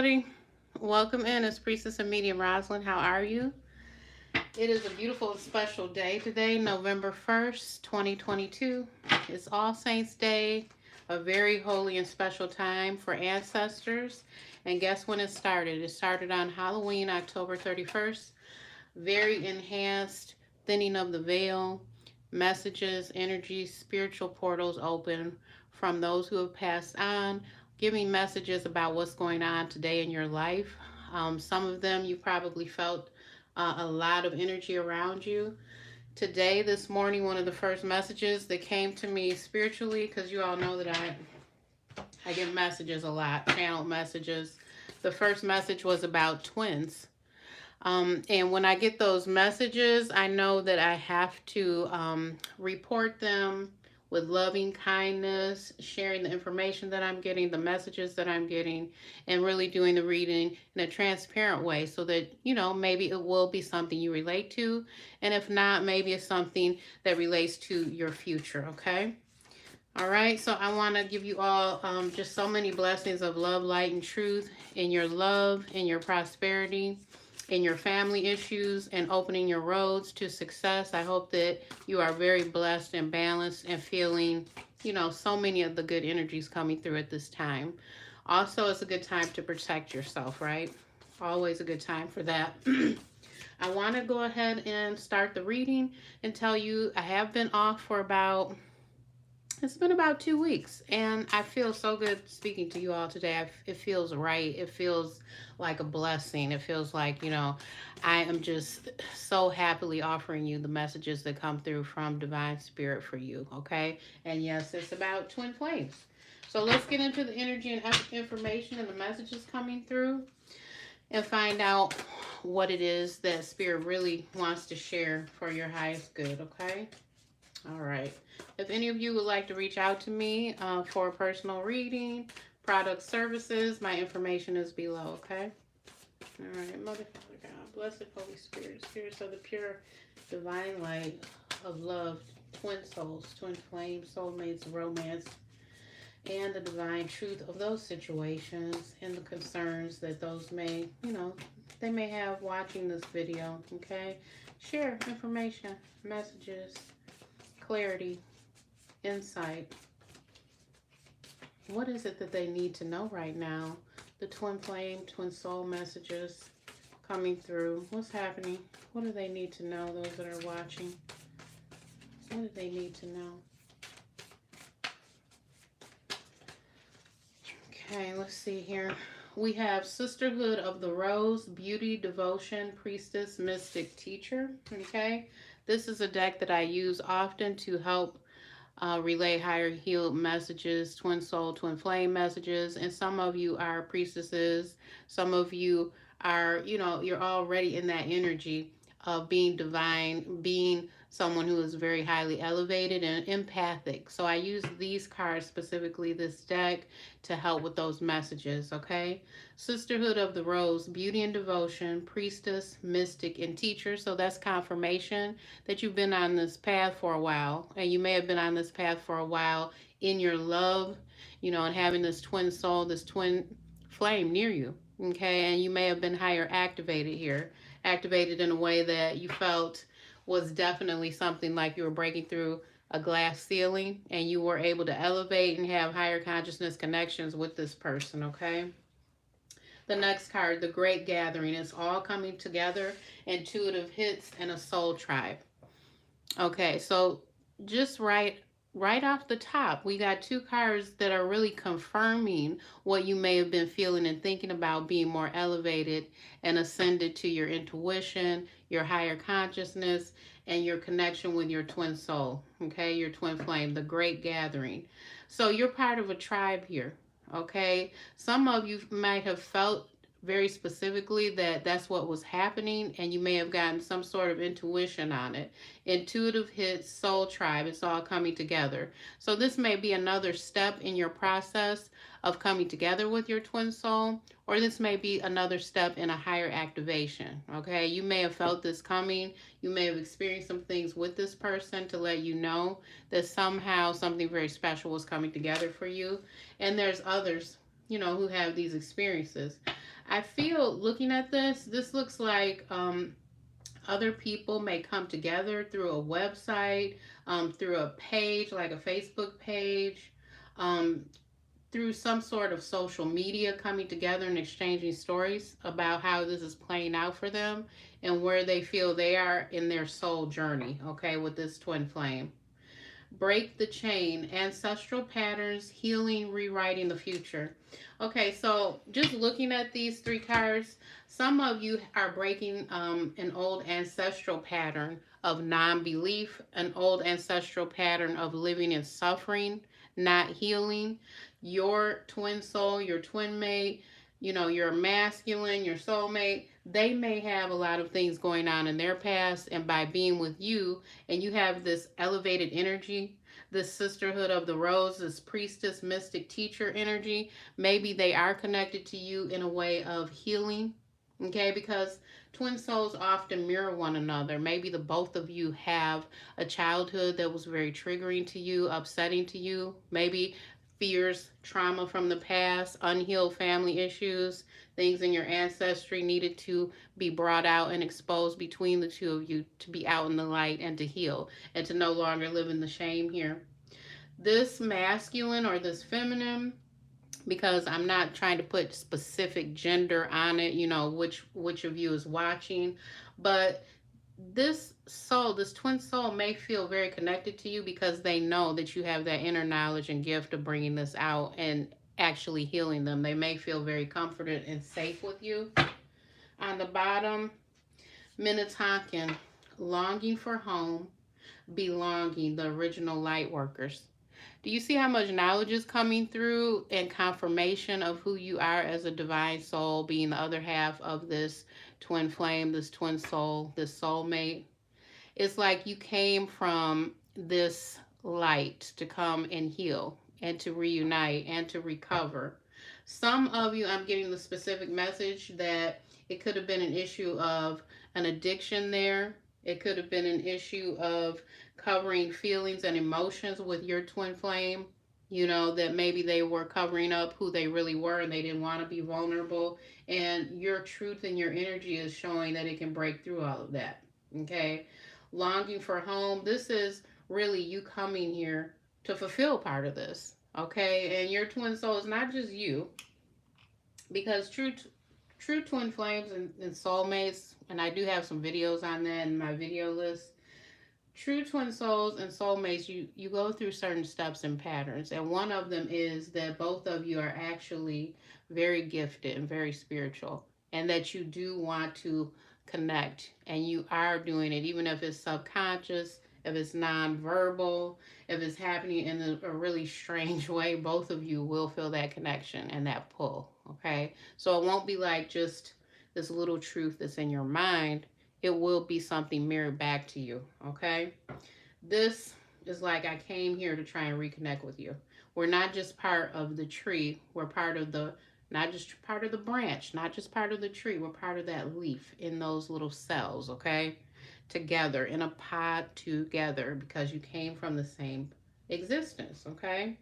everybody. Welcome in. It's Priestess and Medium Rosalind. How are you? It is a beautiful and special day today, November 1st, 2022. It's All Saints Day, a very holy and special time for ancestors. And guess when it started? It started on Halloween, October 31st. Very enhanced thinning of the veil, messages, energies, spiritual portals open from those who have passed on, giving messages about what's going on today in your life. Some of them you probably felt a lot of energy around you. Today, this morning, one of the first messages that came to me spiritually, because you all know that I get messages a lot, channeled messages. The first message was about twins. And when I get those messages, I know that I have to report them with loving kindness, sharing the information that I'm getting, the messages that I'm getting, and really doing the reading in a transparent way so that, maybe it will be something you relate to. And if not, maybe it's something that relates to your future, okay? All right, so I want to give you all just so many blessings of love, light, and truth in your love, in your prosperity, in your family issues, and opening your roads to success. I hope that you are very blessed and balanced and feeling, so many of the good energies coming through at this time. Also, it's a good time to protect yourself, right? Always a good time for that. I want to go ahead and start the reading and tell you I have been off for it's been about 2 weeks, and I feel so good speaking to you all today. It feels right. It feels like a blessing. It feels like, I am just so happily offering you the messages that come through from Divine Spirit for you, okay? And yes, it's about twin flames. So let's get into the energy and information and the messages coming through and find out what it is that Spirit really wants to share for your highest good, okay? All right. If any of you would like to reach out to me for a personal reading, product services, my information is below, okay? All right. Mother, Father, God, blessed Holy Spirit, spirits of the pure divine light of love, twin souls, twin flames, soulmates, romance, and the divine truth of those situations and the concerns that those may, they may have watching this video, okay? Share information, messages, clarity, insight. What is it that they need to know right now? The twin flame, twin soul messages coming through. What's happening? What do they need to know, those that are watching? What do they need to know? Okay, let's see here. We have Sisterhood of the Rose, Beauty, Devotion, Priestess, Mystic, Teacher. Okay, this is a deck that I use often to help relay higher healed messages, twin soul, twin flame messages. And some of you are priestesses. Some of you are, you're already in that energy of being divine, being someone who is very highly elevated and empathic. So I use these cards, specifically this deck, to help with those messages, okay? Sisterhood of the Rose, Beauty and Devotion, Priestess, Mystic, and Teacher. So that's confirmation that you've been on this path for a while. And you may have been on this path for a while in your love, and having this twin soul, this twin flame near you, okay? And you may have been higher activated here, activated in a way that you felt was definitely something like you were breaking through a glass ceiling and you were able to elevate and have higher consciousness connections with this person, okay? The next card, the Great Gathering, is all coming together, intuitive hits, and a soul tribe. Okay, so just right off the top, we got two cards that are really confirming what you may have been feeling and thinking about, being more elevated and ascended to your intuition, your higher consciousness, and your connection with your twin soul, okay, your twin flame, the Great Gathering. So you're part of a tribe here, okay? Some of you might have felt very specifically that that's what was happening, and you may have gotten some sort of intuition on it. Intuitive hits, soul tribe, it's all coming together. So this may be another step in your process of coming together with your twin soul, or this may be another step in a higher activation, okay? You may have felt this coming. You may have experienced some things with this person to let you know that somehow something very special was coming together for you. And there's others, who have these experiences. I feel looking at this looks like other people may come together through a website, through a page like a Facebook page, um, through some sort of social media, coming together and exchanging stories about how this is playing out for them and where they feel they are in their soul journey, okay, with this twin flame. Break the chain, ancestral patterns, healing, rewriting the future. Okay, so just looking at these three cards, some of you are breaking an old ancestral pattern of non belief, an old ancestral pattern of living in suffering, not healing. Your twin soul, your twin mate, you know, your masculine, your soulmate, they may have a lot of things going on in their past, and by being with you, and you have this elevated energy, this sisterhood of the rose, this priestess, mystic, teacher energy, maybe they are connected to you in a way of healing. Okay, because twin souls often mirror one another. Maybe the both of you have a childhood that was very triggering to you, upsetting to you. Maybe fears, trauma from the past, unhealed family issues, things in your ancestry needed to be brought out and exposed between the two of you to be out in the light and to heal and to no longer live in the shame here. This masculine or this feminine, because I'm not trying to put specific gender on it, you know, which of you is watching, but this soul, this twin soul may feel very connected to you because they know that you have that inner knowledge and gift of bringing this out and actually healing them. They may feel very comforted and safe with you. On the bottom, Minnetonkan, longing for home, belonging, the original light workers. Do you see how much knowledge is coming through and confirmation of who you are as a divine soul, being the other half of this twin flame, this twin soul, this soulmate? It's like you came from this light to come and heal and to reunite and to recover. Some of you, I'm getting the specific message that it could have been an issue of an addiction there. It could have been an issue of covering feelings and emotions with your twin flame. You know, that maybe they were covering up who they really were and they didn't want to be vulnerable. And your truth and your energy is showing that it can break through all of that. Okay. Longing for home. This is really you coming here to fulfill part of this. Okay. And your twin soul is not just you, because true twin flames and soulmates, and I do have some videos on that in my video list. True twin souls and soulmates, you go through certain steps and patterns, and one of them is that both of you are actually very gifted and very spiritual, and that you do want to connect, and you are doing it, even if it's subconscious, if it's non-verbal, if it's happening in a really strange way. Both of you will feel that connection and that pull. Okay, so it won't be like just this little truth that's in your mind. It will be something mirrored back to you. Okay, this is like I came here to try and reconnect with you. We're not just part of the tree, we're part of the, not just part of the branch, not just part of the tree, we're part of that leaf in those little cells. Okay, together in a pod together, because you came from the same existence. Okay,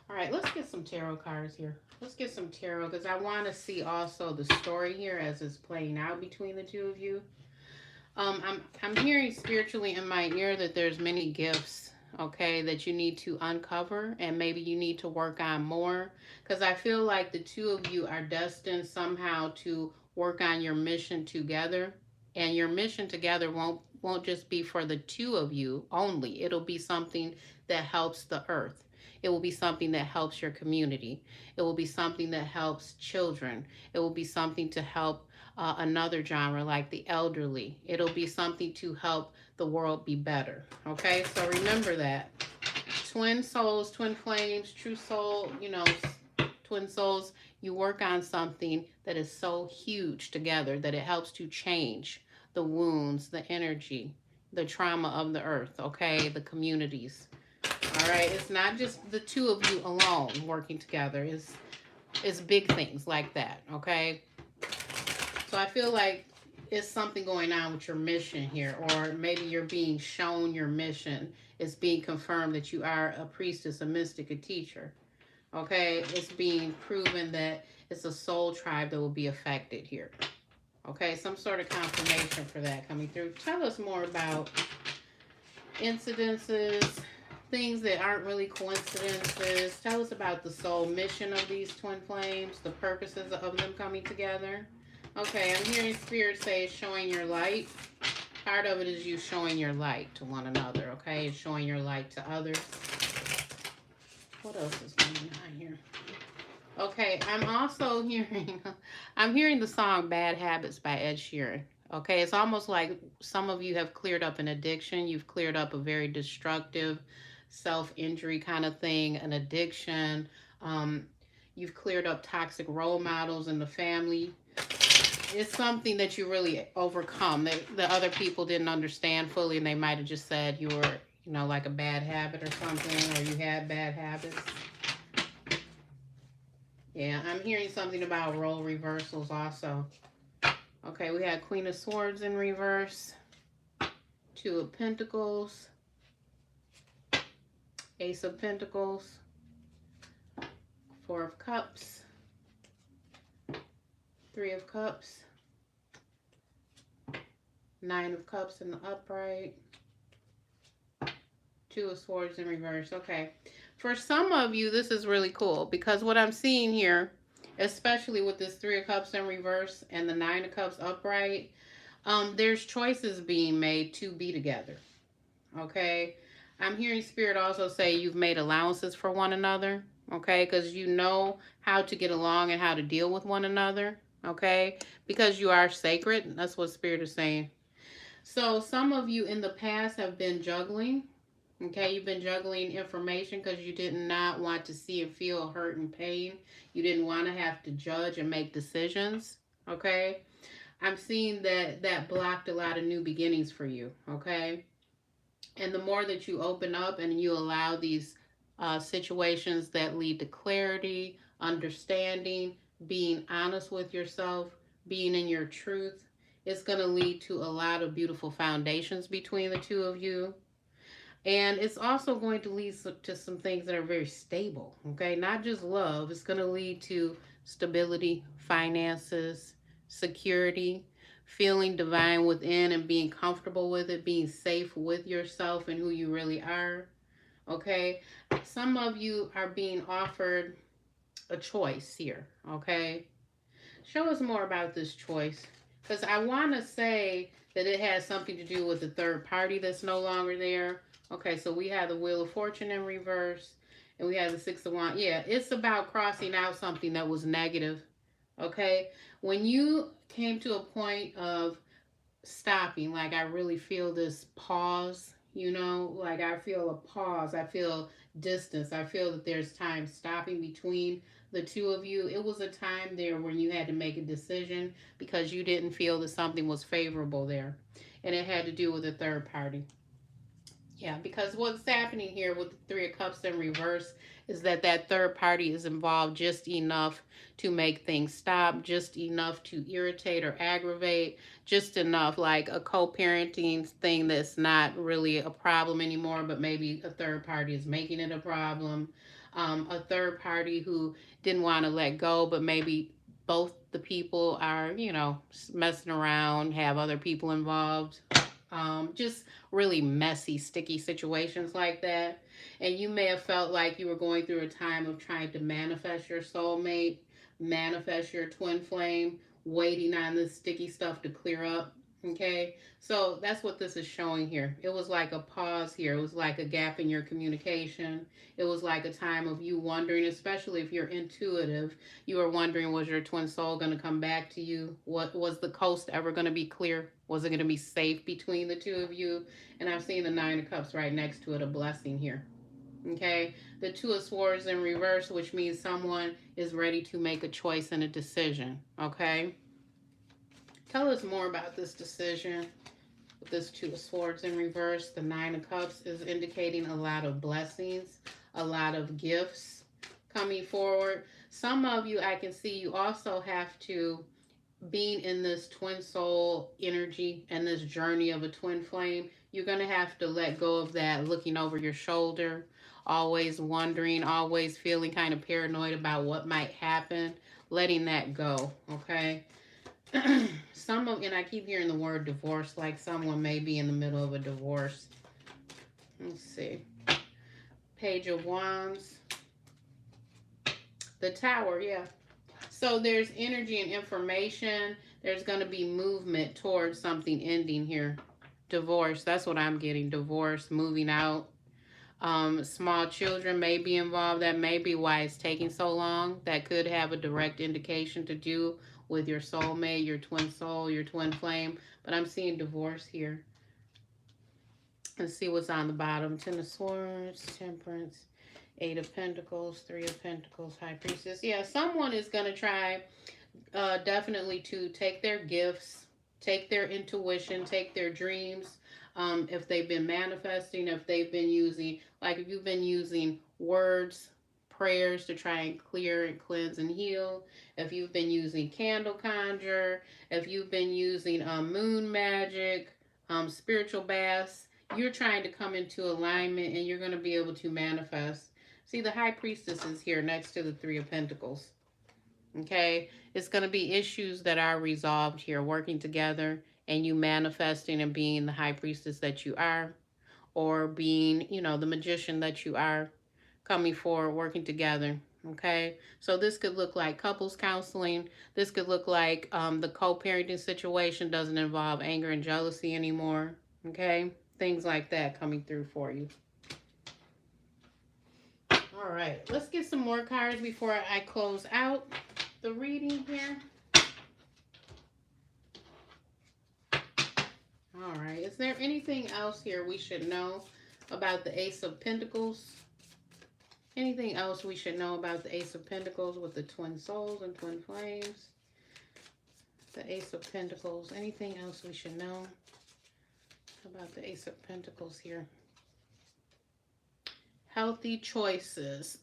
all right, let's get some tarot cards here. Let's get some tarot because I want to see also the story here as it's playing out between the two of you. I'm hearing spiritually in my ear that there's many gifts, okay, that you need to uncover and maybe you need to work on more, because I feel like the two of you are destined somehow to work on your mission together, and your mission together won't just be for the two of you only. It'll be something that helps the earth. It will be something that helps your community. It will be something that helps children. It will be something to help another genre like the elderly. It'll be something to help the world be better. Okay, so remember that. Twin souls, twin flames, true soul, you know, twin souls, you work on something that is so huge together that it helps to change the wounds, the energy, the trauma of the earth, okay, the communities. All right, it's not just the two of you alone working together. It's big things like that, okay? So I feel like it's something going on with your mission here, or maybe you're being shown your mission. It's being confirmed that you are a priestess, a mystic, a teacher. Okay, it's being proven that It's a soul tribe that will be affected here. Okay, some sort of confirmation for that coming through. Tell us more about incidences, things that aren't really coincidences. Tell us about the soul mission of these twin flames, the purposes of them coming together. Okay, I'm hearing spirit say showing your light. Part of it is you showing your light to one another, okay? And showing your light to others. What else is going on here? Okay, I'm also hearing, I'm hearing the song Bad Habits by Ed Sheeran. Okay, it's almost like some of you have cleared up an addiction. You've cleared up a very destructive self-injury kind of thing, an addiction. Um, you've cleared up toxic role models in the family. It's something that you really overcome that the other people didn't understand fully, and they might have just said you were, like a bad habit or something, or you had bad habits. Yeah, I'm hearing something about role reversals also. Okay, we had Queen of Swords in reverse, Two of Pentacles, Ace of Pentacles, Four of Cups, Three of Cups, Nine of Cups in the upright, Two of Swords in reverse. Okay. For some of you, this is really cool because what I'm seeing here, especially with this Three of Cups in reverse and the Nine of Cups upright, there's choices being made to be together. Okay. I'm hearing Spirit also say you've made allowances for one another. Okay. Because you know how to get along and how to deal with one another. Okay. Because you are sacred. That's what Spirit is saying. So some of you in the past have been juggling. Okay, you've been juggling information because you did not want to see and feel hurt and pain. You didn't want to have to judge and make decisions. Okay, I'm seeing that that blocked a lot of new beginnings for you. Okay, and the more that you open up and you allow these situations that lead to clarity, understanding, being honest with yourself, being in your truth, it's going to lead to a lot of beautiful foundations between the two of you. And it's also going to lead to some things that are very stable, okay? Not just love. It's going to lead to stability, finances, security, feeling divine within and being comfortable with it, being safe with yourself and who you really are, okay? Some of you are being offered a choice here, okay? Show us more about this choice because I want to say that it has something to do with the third party that's no longer there. Okay, so we have the Wheel of Fortune in reverse and we have the Six of Wands. Yeah, it's about crossing out something that was negative. Okay, when you came to a point of stopping, like I really feel this pause, like I feel a pause, I feel distance, I feel that there's time stopping between the two of you. It was a time there when you had to make a decision because you didn't feel that something was favorable there, and it had to do with a third party. Yeah, because what's happening here with the Three of Cups in reverse is that that third party is involved just enough to make things stop, just enough to irritate or aggravate, just enough like a co-parenting thing that's not really a problem anymore, but maybe a third party is making it a problem. A third party who didn't want to let go, but maybe both the people are, messing around, have other people involved. Just really messy, sticky situations like that. And you may have felt like you were going through a time of trying to manifest your soulmate, manifest your twin flame, waiting on this sticky stuff to clear up. Okay, so that's what this is showing here. It was like a pause here. It was like a gap in your communication. It was like a time of you wondering, especially if you're intuitive, you were wondering, was your twin soul going to come back to you? What was the coast ever going to be clear? Was it going to be safe between the two of you? And I've seen the Nine of Cups right next to it, a blessing here. Okay, the Two of Swords in reverse, which means someone is ready to make a choice and a decision. Okay, tell us more about this decision. With this Two of Swords in reverse, the Nine of Cups is indicating a lot of blessings, a lot of gifts coming forward. Some of you, I can see you also have to, being in this twin soul energy and this journey of a twin flame, you're going to have to let go of that looking over your shoulder, always wondering, always feeling kind of paranoid about what might happen. letting that go, okay? And I keep hearing the word divorce, like someone may be in the middle of a divorce. Let's see. Page of Wands. The Tower, yeah. So there's energy and information. There's going to be movement towards something ending here. Divorce, that's what I'm getting. Divorce, moving out. Small children may be involved. That may be why it's taking so long. That could have a direct indication to do with your soulmate, your twin soul, your twin flame. But I'm seeing divorce here. Let's see what's on the bottom. Ten of Swords, Temperance, Eight of Pentacles, Three of Pentacles, High Priestess. Yeah, someone is going to try definitely to take their gifts, take their intuition, take their dreams. If they've been manifesting, if they've been using, like if you've been using words, prayers to try and clear and cleanse and heal, if you've been using candle conjure, if you've been using moon magic, spiritual baths, you're trying to come into alignment and you're going to be able to manifest. See, the High Priestess is here next to the Three of Pentacles. Okay, it's going to be issues that are resolved here, working together, and you manifesting and being the high priestess that you are, or being, the magician that you are, coming forward, working together. Okay, so this could look like couples counseling. This could look like the co-parenting situation doesn't involve anger and jealousy anymore. Okay, things like that coming through for you. All right, let's get some more cards before I close out the reading here. All right, is there anything else here we should know about the Ace of Pentacles? Anything else we should know about the Ace of Pentacles with the twin souls and twin flames? The Ace of Pentacles. Anything else we should know about the Ace of Pentacles here? Healthy choices.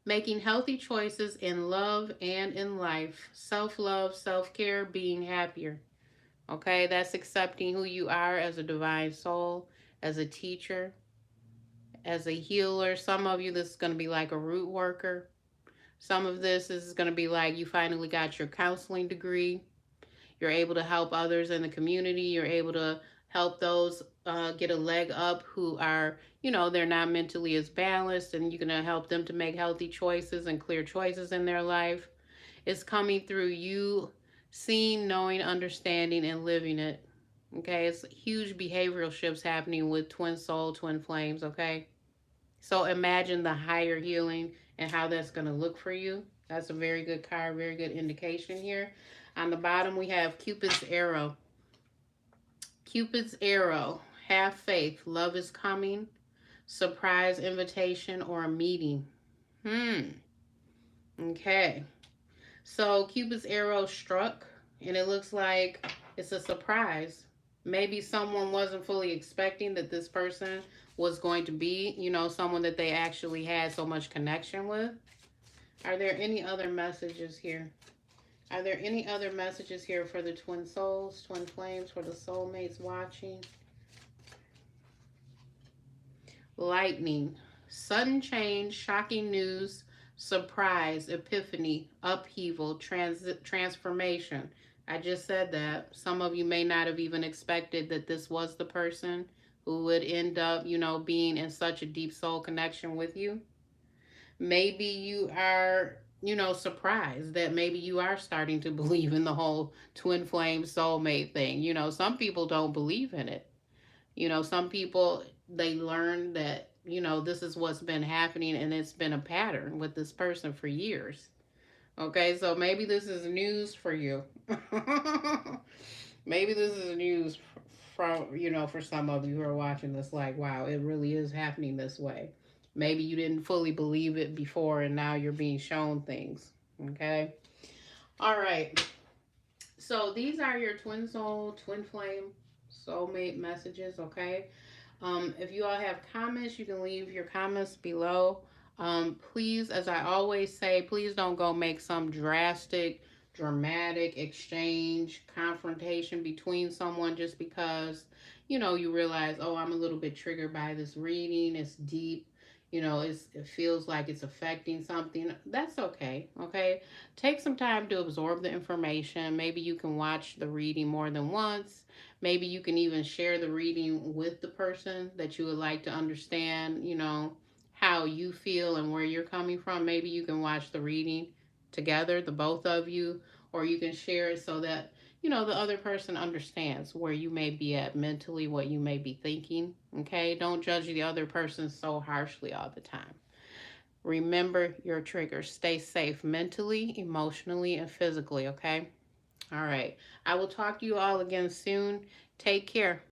Making healthy choices in love and in life. Self-love, self-care, being happier. Okay, that's accepting who you are as a divine soul, as a teacher, as a healer. Some of you, this is going to be like a root worker. Some of this is going to be like you finally got your counseling degree. You're able to help others in the community. You're able to help those get a leg up who are, they're not mentally as balanced, and you're going to help them to make healthy choices and clear choices in their life. It's coming through you seeing, knowing, understanding, and living it. Okay, it's huge behavioral shifts happening with twin soul, twin flames. Okay, so imagine the higher healing and how that's going to look for you. That's a very good card, very good indication here. On the bottom, we have Cupid's arrow. Cupid's arrow. Have faith. Love is coming. Surprise invitation or a meeting. Okay. So Cupid's arrow struck, and it looks like it's a surprise. Maybe someone wasn't fully expecting that this person was going to be, someone that they actually had so much connection with. Are there any other messages here? Are there any other messages here for the twin souls, twin flames, for the soulmates watching? Lightning. Sudden change, shocking news, surprise, epiphany, upheaval, transformation. I just said that. Some of you may not have even expected that this was the person who would end up, being in such a deep soul connection with you. Maybe you are, surprised that maybe you are starting to believe in the whole twin flame soulmate thing. Some people don't believe in it. Some people, they learn that, this is what's been happening and it's been a pattern with this person for years. Okay, so maybe this is news for you. Maybe this is news from, for some of you who are watching this, like, wow, it really is happening this way. Maybe you didn't fully believe it before and now you're being shown things. Okay. All right. So these are your twin soul, twin flame, soulmate messages. Okay. If you all have comments, you can leave your comments below. Please, as I always say, please don't go make some dramatic exchange, confrontation between someone just because, you realize, oh, I'm a little bit triggered by this reading. It's deep. it feels like it's affecting something, that's okay. Okay, take some time to absorb the information. Maybe you can watch the reading more than once. Maybe you can even share the reading with the person that you would like to understand, how you feel and where you're coming from. Maybe you can watch the reading together, the both of you, or you can share it so that the other person understands where you may be at mentally, what you may be thinking. Okay, don't judge the other person so harshly all the time. Remember your triggers. Stay safe mentally, emotionally, and physically. Okay, all right, I will talk to you all again soon. Take care.